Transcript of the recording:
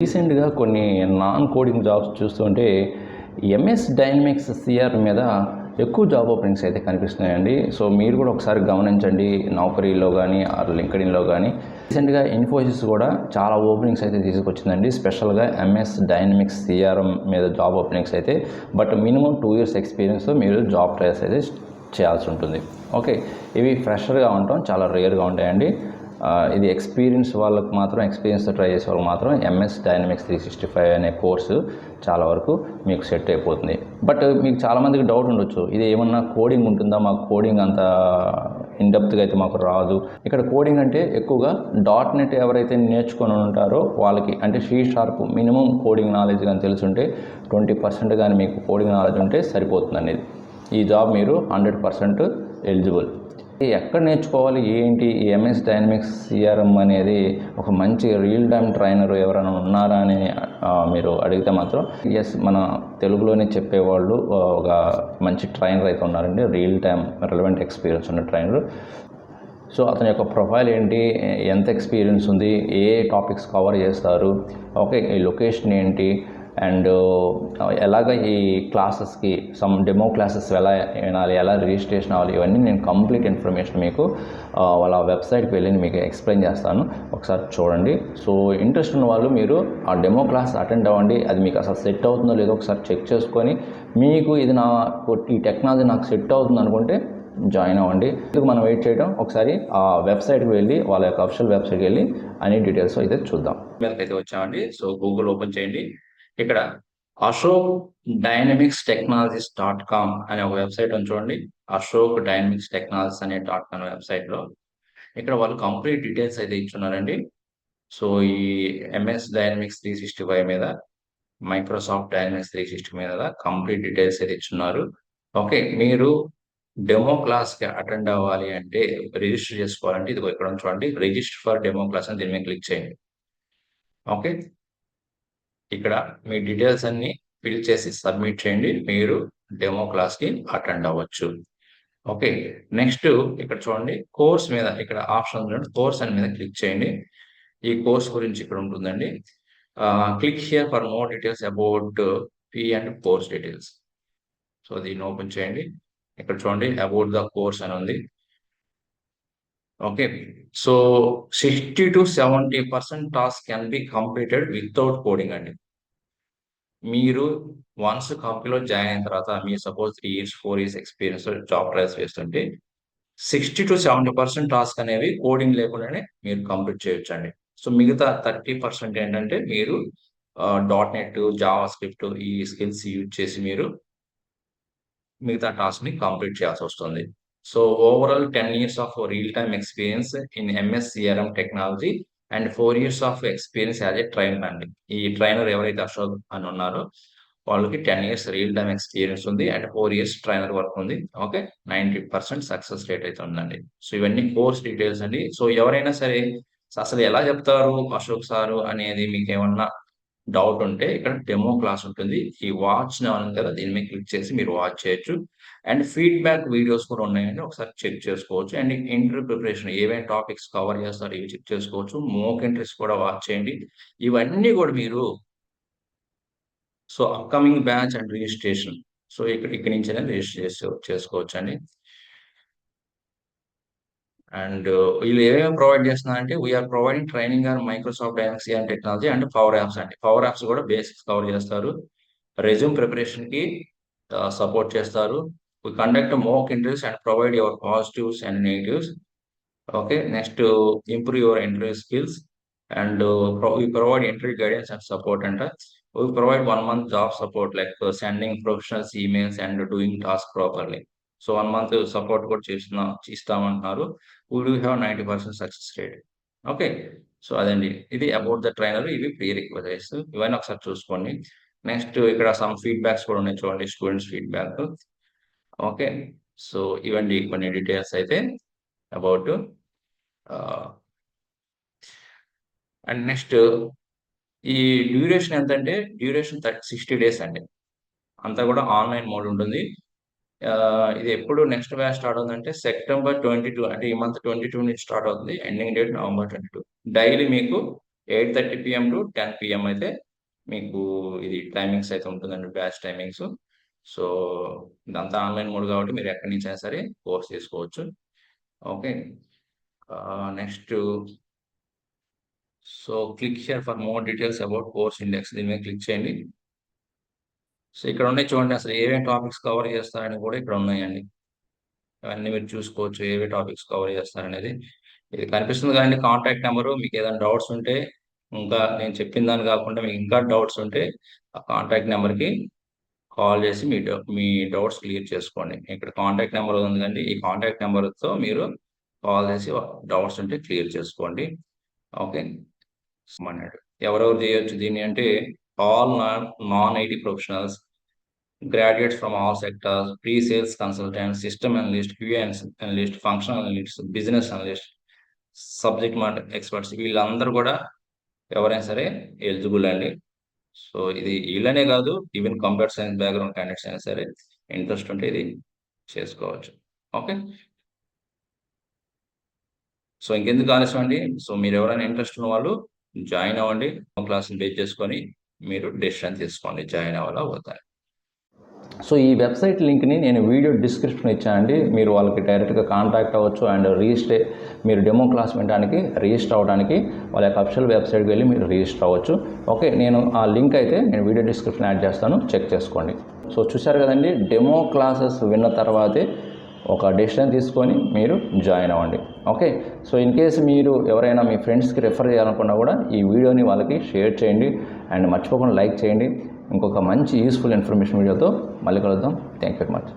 రీసెంట్‌గా కొన్ని non coding jobs చూస్తుంటే ఎంఎస్ డైనమిక్స్ సిఆర్ మీద ఎక్కువ జాబ్ ఓపెనింగ్స్ అయితే కనిపిస్తున్నాయండి. సో మీరు కూడా ఒకసారి గమనించండి. నౌకరీలో కానీ ఆర్ లింక్డ్ఇన్‌లో కానీ రీసెంట్‌గా ఇన్ఫోసిస్ కూడా చాలా ఓపెనింగ్స్ అయితే తీసుకొచ్చిందండి. స్పెషల్‌గా ఎంఎస్ డైనమిక్స్ సిఆర్ఎం మీద జాబ్ ఓపెనింగ్స్ అయితే. బట్ మినిమం 2 ఇయర్స్ ఎక్స్పీరియన్స్‌తో మీరు జాబ్ ట్రయల్స్ అయితే చేయాల్సి ఉంటుంది. ఓకే, ఇవి ఫ్రెషర్‌గా ఉండటం చాలా రేర్‌గా ఉంటాయండి. ఇది ఎక్స్పీరియన్స్ వాళ్ళకి మాత్రం, ఎక్స్పీరియన్స్తో ట్రై చేసే వాళ్ళకి మాత్రం ఎంఎస్ డైనమిక్స్ 365 అనే కోర్సు చాలా వరకు మీకు సెట్ అయిపోతుంది. బట్ మీకు చాలామందికి డౌట్ ఉండొచ్చు, ఇది ఏమన్నా కోడింగ్ ఉంటుందా? మాకు కోడింగ్ అంత ఇన్డెప్త్గా అయితే మాకు రాదు. ఇక్కడ కోడింగ్ అంటే ఎక్కువగా .NET ఎవరైతే నేర్చుకొని ఉంటారో వాళ్ళకి, అంటే C# మినిమం కోడింగ్ నాలెడ్జ్ కానీ తెలుసుంటే 20% కానీ మీకు కోడింగ్ నాలెడ్జ్ ఉంటే సరిపోతుందండి. ఈ జాబ్ మీరు 100% ఎలిజిబుల్. ఎక్కడ నేర్చుకోవాలి ఏంటి? ఈ ఎంఎస్ డైనమిక్స్ సిఆర్ఎం అనేది ఒక మంచి రియల్ టైమ్ ట్రైనర్ ఎవరైనా ఉన్నారా అని మీరు అడిగితే మాత్రం ఎస్, మన తెలుగులోనే చెప్పేవాళ్ళు ఒక మంచి ట్రైనర్ అయితే ఉన్నారండి. రియల్ టైమ్ రెలవెంట్ ఎక్స్పీరియన్స్ ఉన్న ట్రైనర్. సో అతని యొక్క ప్రొఫైల్ ఏంటి, ఎంత ఎక్స్పీరియన్స్ ఉంది, ఏ టాపిక్స్ కవర్ చేస్తారు, ఓకే, ఈ లొకేషన్ ఏంటి, అండ్ ఎలాగ ఈ క్లాసెస్కి సమ్ డెమో క్లాసెస్ ఎలా వినాలి, ఎలా రిజిస్ట్రేషన్ అవ్వాలి, ఇవన్నీ నేను కంప్లీట్ ఇన్ఫర్మేషన్ మీకు వాళ్ళ వెబ్సైట్కి వెళ్ళి మీకు ఎక్స్ప్లెయిన్ చేస్తాను. ఒకసారి చూడండి. సో ఇంట్రెస్ట్ ఉన్న వాళ్ళు మీరు ఆ డెమో క్లాస్ అటెండ్ అవ్వండి. అది మీకు అసలు సెట్ అవుతుందో లేదో ఒకసారి చెక్ చేసుకొని, మీకు ఇది ఈ టెక్నాలజీ నాకు సెట్ అవుతుంది అనుకుంటే జాయిన్ అవ్వండి. ఇది మనం వెయిట్ చేయడం, ఒకసారి ఆ వెబ్సైట్కి వెళ్ళి, వాళ్ళ యొక్క అఫిషియల్ వెబ్సైట్కి వెళ్ళి అన్ని డీటెయిల్స్ అయితే చూద్దాం. మీదకైతే వచ్చామండి. సో గూగుల్ ఓపెన్ చేయండి. ఇక్కడ అశోక్ డైనమిక్స్ టెక్నాలజీస్ .com అనే ఒక వెబ్సైట్ ఉంది చూడండి. అశోక్ డైనమిక్స్ టెక్నాలజీస్ అనే .com వెబ్సైట్లో ఇక్కడ వాళ్ళు కంప్లీట్ డీటెయిల్స్ అయితే ఇచ్చున్నారండి. సో ఈ ఎంఎస్ డైనమిక్స్ 365 మీద, మైక్రోసాఫ్ట్ డైనమిక్స్ 360 మీద కంప్లీట్ డీటెయిల్స్ అయితే ఇచ్చున్నారు. ఓకే, మీరు డెమో క్లాస్కి అటెండ్ అవ్వాలి అంటే, రిజిస్టర్ చేసుకోవాలంటే ఇది ఇక్కడ చూడండి, రిజిస్టర్ ఫర్ డెమో క్లాస్ అని దీని మీద క్లిక్ చేయండి. ఓకే, ఇక్కడ మీ డీటెయిల్స్ అన్ని ఫిల్ చేసి సబ్మిట్ చేయండి. మీరు డెమో క్లాస్కి అటెండ్ అవ్వచ్చు. ఓకే, నెక్స్ట్ ఇక్కడ చూడండి, కోర్స్ మీద ఇక్కడ ఆప్షన్ చూడండి, కోర్స్ అని మీద క్లిక్ చేయండి. ఈ కోర్స్ గురించి ఇక్కడ ఉంటుందండి. Click here for more details about fee and course details. So దీన్ని ఓపెన్ చేయండి. ఇక్కడ చూడండి, అబౌట్ ద కోర్స్ అని ఉంది. Okay, so 60 to 70% task can be completed without coding అండి. మీరు వన్స్ కంపెనీలో జాయిన్ అయిన తర్వాత, మీరు suppose 3 years 4 years experience job trials చేస్తుంటే 60 to 70% టాస్క్ అనేవి కోడింగ్ లేకుండానే మీరు కంప్లీట్ చేయొచ్చండి. సో మిగతా 30% ఏంటంటే మీరు .NET, జావా స్క్రిప్ట్ ఈ స్కిల్స్ యూజ్ చేసి మీరు మిగతా టాస్క్ని కంప్లీట్ చేయాల్సి వస్తుంది. So overall 10 years of real time experience in MS CRM technology and 4 years of experience as a trainer అండి. ఈ ట్రైనర్ ఎవరైతే అశోక్ అని ఉన్నారో వాళ్ళకి 10 years రియల్ టైమ్ ఎక్స్పీరియన్స్ ఉంది అండ్ 4 years ట్రైనర్ వర్క్ ఉంది. ఓకే, 90% సక్సెస్ రేట్ అయితే ఉందండి. సో ఇవన్నీ కోర్స్ డీటెయిల్స్ అండి. సో ఎవరైనా సరే అసలు ఎలా చెప్తారు అశోక్ సారు అనేది మీకు ఏమన్నా డౌట్ ఉంటే ఇక్కడ డెమో క్లాస్ ఉంటుంది. ఈ వాచ్ నౌ ఉంది కదా, దీని మీద క్లిక్ చేసి మీరు వాచ్ చేయొచ్చు. అండ్ ఫీడ్‌బ్యాక్ వీడియోస్ కూడా ఉన్నాయండి. ఒకసారి చెక్ చేసుకోవచ్చు. అండ్ ఇంటర్వ్యూ ప్రిపరేషన్ ఏమేం టాపిక్స్ కవర్ చేస్తారో ఇవి చెక్ చేసుకోవచ్చు. మోక్ ఇంటర్వ్యూస్ కూడా వాచ్ చేయండి. ఇవన్నీ కూడా మీరు so upcoming batch and registration. So ఇక్కడి నుంచైనా రిజిస్టర్ చేసుకోవచ్చండి. అండ్ వీళ్ళు ఏమేమి ప్రొవైడ్ చేస్తున్నారంటే, we are providing training on Microsoft Dynamics and technology and power apps అండి. పవర్ యాప్స్ కూడా బేసిక్స్ కవర్ చేస్తారు. రెజ్యూమ్ ప్రిపరేషన్‌కి సపోర్ట్ చేస్తారు. We conduct mock interviews and provide your positives and negatives. Okay, next improve your interview skills and we provide interview guidance and support అంట. We provide 1 month job support like sending professionals emails and doing task properly. So 1 month support కూడా ఇస్తామంటున్నారు. We do have 90% success rate. Okay, so అదండి. ఇది about the trainer. ఇవి prerequisites. ఇవన్నీ ఒకసారి చూసుకోండి. Next ఇక్కడ సమ్ ఫీడ్‌బ్యాక్స్ కూడా ఉన్నాయి చూడండి, స్టూడెంట్స్ ఫీడ్‌బ్యాక్. ఓకే, సో ఇవండి కొన్ని డీటెయిల్స్ అయితే అబౌట్ అండ్ నెక్స్ట్ ఈ డ్యూరేషన్ ఎంతంటే, డ్యూరేషన్ 60 days అండి. అంతా కూడా ఆన్‌లైన్ మోడ్ ఉంటుంది. ఇది ఎప్పుడు నెక్స్ట్ బ్యాచ్ స్టార్ట్ అవుతుందంటే సెప్టెంబర్ 22, అంటే ఈ మంత్ 22 నుంచి స్టార్ట్ అవుతుంది. Ending date November 22. డైలీ మీకు 8:30 PM టు 10 PM అయితే మీకు ఇది టైమింగ్స్ అయితే ఉంటుందండి, బ్యాచ్ టైమింగ్స్. సో ఇదంతా ఆన్లైన్ మోడ్ కాబట్టి మీరు ఎక్కడి నుంచి అయినా సరే కోర్స్ తీసుకోవచ్చు. Okay. Next so click here for more details about course index. దీని మీద క్లిక్ చేయండి. సో ఇక్కడ ఉన్నాయి చూడండి, అసలు ఏమేమి టాపిక్స్ కవర్ చేస్తారని కూడా ఇక్కడ ఉన్నాయండి. అవన్నీ మీరు చూసుకోవచ్చు, ఏవే టాపిక్స్ కవర్ చేస్తారనేది. ఇది కనిపిస్తుంది కదండి కాంటాక్ట్ నెంబరు. మీకు ఏదైనా డౌట్స్ ఉంటే, ఇంకా నేను చెప్పిన దాన్ని కాకుండా మీకు ఇంకా డౌట్స్ ఉంటే ఆ కాంటాక్ట్ నెంబర్కి కాల్ చేసి మీ డౌట్స్ క్లియర్ చేసుకోండి. ఇక్కడ కాంటాక్ట్ నెంబర్ ఉంది కండి, ఈ కాంటాక్ట్ నెంబర్తో మీరు కాల్ చేసి డౌట్స్ ఉంటే క్లియర్ చేసుకోండి. ఓకే. అన్నాడు ఎవరెవరు చేయొచ్చు దీన్ని అంటే, all non IT professionals, graduates from all sectors, pre-sales consultants, system analyst, QA analyst, functional analyst, business analyst, subject matter experts, వీళ్ళందరూ కూడా ఎవరైనా సరే ఎలిజిబుల్ అండి. సో ఇది వీళ్ళనే కాదు, even computer science background candidates అయినా సరే ఇంట్రెస్ట్ ఉంటే ఇది చేసుకోవచ్చు. ఓకే. సో ఇంకెందుకు ఆలస్యం అండి, సో మీరు ఎవరైనా ఇంట్రెస్ట్ ఉన్న వాళ్ళు జాయిన్ అవ్వండి. క్లాస్ని బేస్ చేసుకొని మీరు డెసిషన్ తీసుకోండి, జాయిన్ అవ్వాలా వద్దా. సో ఈ వెబ్సైట్ లింక్ని నేను వీడియో డిస్క్రిప్షన్ ఇచ్చానండి, మీరు వాళ్ళకి డైరెక్ట్గా కాంటాక్ట్ అవ్వచ్చు. అండ్ మీరు డెమో క్లాస్ వినడానికి రిజిస్టర్ అవ్వడానికి వాళ్ళ యొక్క అఫిషియల్ వెబ్సైట్కి వెళ్ళి మీరు రిజిస్టర్ అవ్వచ్చు. ఓకే, నేను ఆ లింక్ అయితే నేను వీడియో డిస్క్రిప్షన్ యాడ్ చేస్తాను, చెక్ చేసుకోండి. సో చూశారు కదండి, డెమో క్లాసెస్ విన్న తర్వాతే ఒక డెసిషన్ తీసుకొని మీరు జాయిన్ అవ్వండి. ఓకే. సో ఇన్ కేసు మీరు ఎవరైనా మీ ఫ్రెండ్స్కి రెఫర్ చేయాలనుకున్నా కూడా ఈ వీడియోని వాళ్ళకి షేర్ చేయండి అండ్ మర్చిపోకుండా లైక్ చేయండి. ఇంకొక మంచి యూస్ఫుల్ ఇన్ఫర్మేషన్ వీడియోతో మళ్ళీ కలుద్దాం. Thank you very much.